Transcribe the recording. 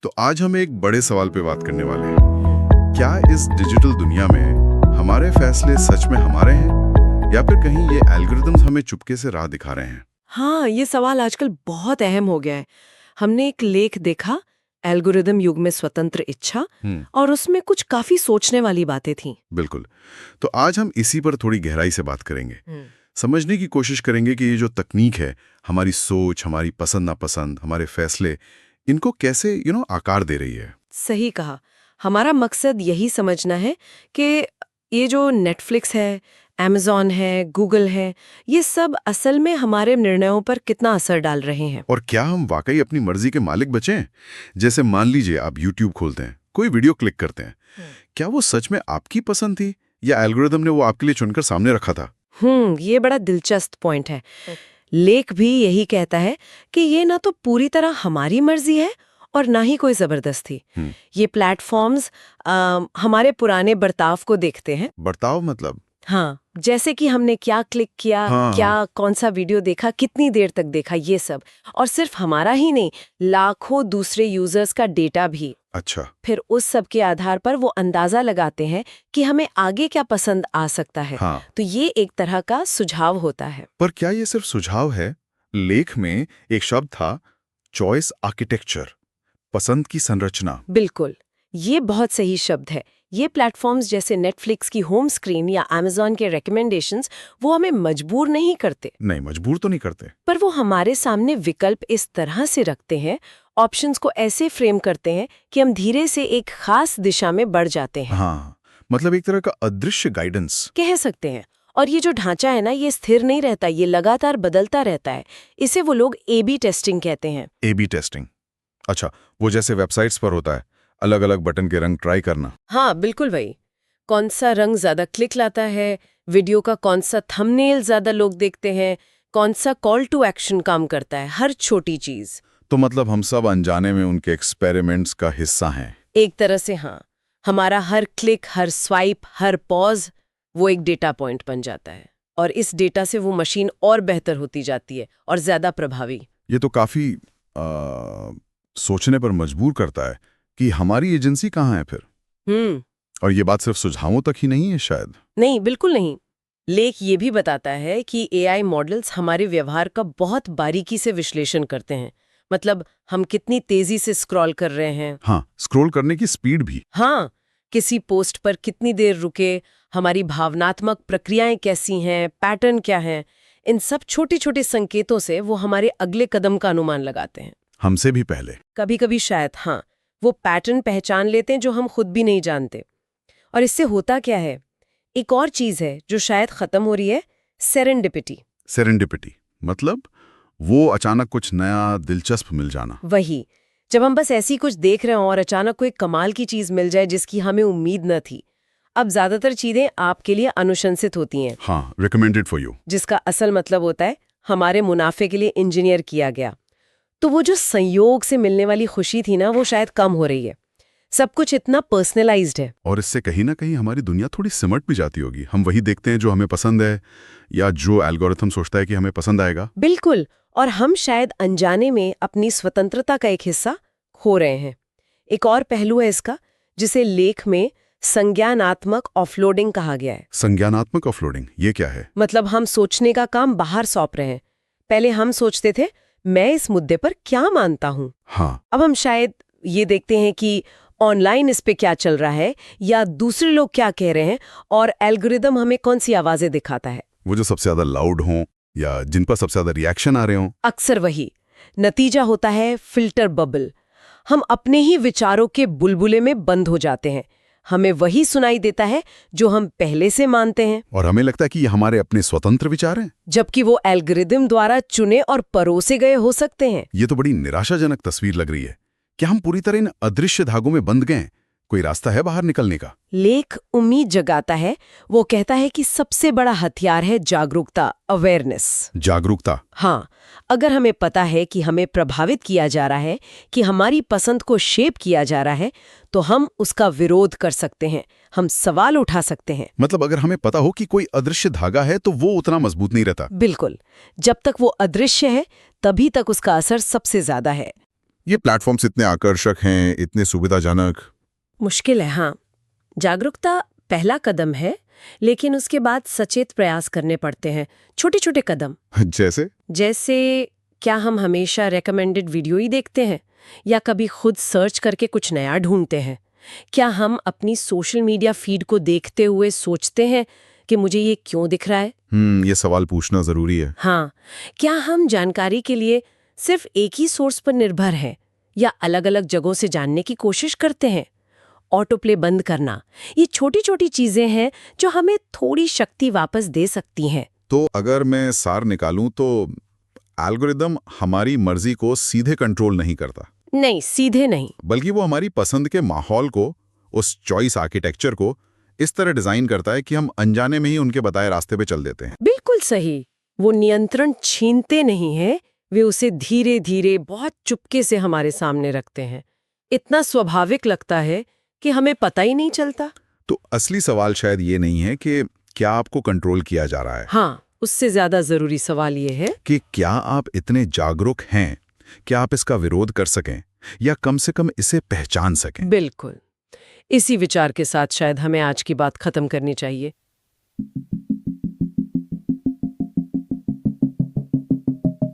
तो आज हम एक बड़े सवाल पे बात करने वाले हैं। क्या इस डिजिटल दुनिया में हमारे फैसले सच में हमारे हैं या फिर कहीं ये एल्गोरिदम्स हमें चुपके से राह दिखा रहे हैं? हाँ, ये सवाल आजकल बहुत अहम हो गया है। हमने एक लेख देखा, एल्गोरिदम युग में स्वतंत्र इच्छा, और उसमें कुछ काफी सोचने वाली बातें थीं। बिल्कुल। तो आज हम इसी पर थोड़ी गहराई से बात करेंगे। समझने की कोशिश करेंगे कि ये जो तकनीक है, हमारी सोच, हमारी पसंद नापसंद, हमारे फैसले, इनको कैसे आकार दे रही है। सही कहा। हमारा मकसद यही समझना है कि ये जो नेटफ्लिक्स है, अमेज़न है, गूगल है, ये सब असल में हमारे निर्णयों पर कितना असर डाल रहे हैं। और क्या हम वाकई अपनी मर्जी के मालिक बचे हैं? जैसे मान लीजिए आप YouTube खोलते हैं, कोई वीडियो क्लिक करते हैं, क्या वो सच में आपकी पसंद थी या एल्गोरिदम ने वो आपके लिए चुनकर सामने रखा था? ये बड़ा दिलचस्प पॉइंट है। लेख भी यही कहता है कि ये ना तो पूरी तरह हमारी मर्जी है और ना ही कोई जबरदस्ती। ये प्लेटफॉर्म्स हमारे पुराने बर्ताव को देखते हैं। बर्ताव मतलब? हाँ, जैसे कि हमने क्या क्लिक किया, क्या कौन सा वीडियो देखा, कितनी देर तक देखा, ये सब। और सिर्फ हमारा ही नहीं, लाखों दूसरे यूजर्स का डेटा भी। अच्छा। फिर उस सब के आधार पर वो अंदाजा लगाते हैं कि हमें आगे क्या पसंद आ सकता है। तो ये एक तरह का सुझाव होता है। पर क्या ये सिर्फ सुझाव है? लेख में एक शब्द था, चॉइस आर्किटेक्चर, पसंद की संरचना। बिल्कुल, ये बहुत सही शब्द है। ये प्लेटफॉर्म्स जैसे नेटफ्लिक्स की होम स्क्रीन या अमेज़न के रिकमेंडेशंस, वो हमें मजबूर नहीं करते। नहीं, मजबूर तो नहीं करते, पर वो हमारे सामने विकल्प इस तरह से रखते हैं, ऑप्शंस को ऐसे फ्रेम करते हैं कि हम धीरे से एक खास दिशा में बढ़ जाते हैं। हाँ, मतलब एक तरह का अदृश्य गाइडेंस कह सकते हैं। और ये जो ढांचा है ना, ये स्थिर नहीं रहता, ये लगातार बदलता रहता है। इसे वो लोग A/B टेस्टिंग कहते हैं। A/B testing. अच्छा, वो जैसे वेबसाइट्स पर होता है, अलग अलग बटन के रंग ट्राई करना। हाँ, बिल्कुल वही। कौन सा रंग ज्यादा क्लिक लाता है, वीडियो का कौन सा थंबनेल ज्यादा लोग देखते हैं, कौन सा कॉल टू एक्शन काम करता है, हर छोटी चीज। तो मतलब हम सब अनजाने में उनके एक्सपेरिमेंट्स का हिस्सा हैं। एक तरह से हाँ। हमारा हर क्लिक, हर स्वाइप, हर पॉज, वो एक डेटा पॉइंट बन जाता है। और इस डेटा से वो मशीन और बेहतर होती जाती है और ज्यादा प्रभावी। ये तो काफी सोचने पर मजबूर करता है कि हमारी एजेंसी कहाँ है फिर। और ये बात सिर्फ सुझावों तक ही नहीं है शायद। नहीं, बिल्कुल नहीं। लेख ये भी बताता है कि AI मॉडल्स हमारे व्यवहार का बहुत बारीकी से विश्लेषण करते हैं। मतलब हम कितनी तेजी से स्क्रॉल कर रहे हैं। हाँ, स्क्रॉल करने की स्पीड भी। हाँ, किसी पोस्ट पर कितनी देर रुके, हमारी भावनात्मक प्रक्रियाएं कैसी हैं, पैटर्न क्या हैं, इन सब छोटे छोटे संकेतों से वो हमारे अगले कदम का अनुमान लगाते हैं। हमसे भी पहले। कभी कभी शायद हाँ, वो पैटर्न पहचान लेते हैं जो हम खुद भी नहीं जानते। और इससे होता क्या है, एक और चीज है जो शायद खत्म हो रही है, सेरेंडिपिटी। सेरेंडिपिटी मतलब वो अचानक कुछ नया दिलचस्प मिल जाना। वही, जब हम बस ऐसी कुछ देख रहे हों और अचानक कोई कमाल की चीज मिल जाए जिसकी हमें उम्मीद न थी। अब ज्यादातर चीजें आपके लिए अनुशंसित होती हैं। हाँ, रिकमेंडेड फॉर यू। जिसका असल मतलब होता है हमारे मुनाफे के लिए इंजीनियर किया गया। तो वो जो संयोग से मिलने वाली खुशी थी ना, वो शायद कम हो रही है। सब कुछ इतना पर्सनलाइज्ड है। और इससे कहीं ना कहीं हमारी दुनिया थोड़ी सिमट भी जाती होगी। हम वही देखते हैं जो हमें पसंद है या जो एल्गोरिथम सोचता है कि हमें पसंद आएगा। बिल्कुल। और हम शायद अनजाने में अपनी स्वतंत्रता का एक हिस्सा खो रहे हैं। एक और पहलू है इसका, जिसे लेख में संज्ञानात्मक ऑफलोडिंग कहा गया है। संज्ञानात्मक ऑफलोडिंग, ये क्या है? मतलब हम सोचने का काम बाहर सौंप रहे हैं। पहले हम सोचते थे मैं इस मुद्दे पर क्या मानता हूँ। हाँ। अब हम शायद ये देखते हैं कि ऑनलाइन इस पे क्या चल रहा है या दूसरे लोग क्या कह रहे हैं, और एल्गोरिदम हमें कौन सी आवाजें दिखाता है। वो जो सबसे ज्यादा लाउड हों या जिन पर सबसे ज्यादा रिएक्शन आ रहे हों। अक्सर वही नतीजा होता है, फिल्टर बबल। हम अपने ही विचारों के बुलबुले में बंद हो जाते हैं। हमें वही सुनाई देता है जो हम पहले से मानते हैं। और हमें लगता है कि ये हमारे अपने स्वतंत्र विचार हैं, जबकि वो एल्गोरिदम द्वारा चुने और परोसे गए हो सकते हैं। ये तो बड़ी निराशाजनक तस्वीर लग रही है। क्या हम पूरी तरह इन अदृश्य धागों में बंध गए? कोई रास्ता है बाहर निकलने का? लेख उम्मीद जगाता है। वो कहता है कि सबसे बड़ा हथियार है जागरूकता, अवेयरनेस। जागरूकता? हाँ, अगर हमें पता है कि हमें प्रभावित किया जा रहा है, कि हमारी पसंद को शेप किया जा रहा है, तो हम उसका विरोध कर सकते हैं, हम सवाल उठा सकते हैं। मतलब अगर हमें पता हो कि कोई अदृश्य धागा है तो वो उतना मजबूत नहीं रहता। बिल्कुल। जब तक वो अदृश्य है तभी तक उसका असर सबसे ज्यादा है। ये प्लेटफॉर्म्स इतने आकर्षक हैं, इतने सुविधाजनक। मुश्किल है, हाँ। जागरूकता पहला कदम है, लेकिन उसके बाद सचेत प्रयास करने पड़ते हैं, छोटे छोटे कदम। जैसे क्या हम हमेशा रेकमेंडेड वीडियो ही देखते हैं, या कभी खुद सर्च करके कुछ नया ढूंढते हैं? क्या हम अपनी सोशल मीडिया फीड को देखते हुए सोचते हैं कि मुझे ये क्यों दिख रहा है? ये सवाल पूछना जरूरी है। हाँ, क्या हम जानकारी के लिए सिर्फ एक ही सोर्स पर निर्भर हैं, या अलग अलग जगहों से जानने की कोशिश करते हैं? ऑटो प्ले बंद करना, ये छोटी छोटी चीजें हैं जो हमें थोड़ी शक्ति वापस दे सकती हैं। तो अगर मैं सार निकालूं तो एल्गोरिदम हमारी मर्जी को सीधे कंट्रोल नहीं करता। नहीं, सीधे नहीं। बल्कि वो हमारी पसंद के माहौल को, उस चॉइस आर्किटेक्चर को इस तरह डिजाइन करता है कि हम अनजाने में ही उनके बताए रास्ते पे चल देते हैं। बिल्कुल सही। वो नियंत्रण छीनते नहीं हैं, वे उसे धीरे धीरे बहुत चुपके से हमारे सामने रखते हैं। इतना स्वाभाविक लगता है कि हमें पता ही नहीं चलता। तो असली सवाल शायद ये नहीं है कि क्या आपको कंट्रोल किया जा रहा है। हाँ, उससे ज्यादा जरूरी सवाल ये है कि क्या आप इतने जागरूक हैं, क्या आप इसका विरोध कर सकें या कम से कम इसे पहचान सकें। बिल्कुल। इसी विचार के साथ शायद हमें आज की बात खत्म करनी चाहिए।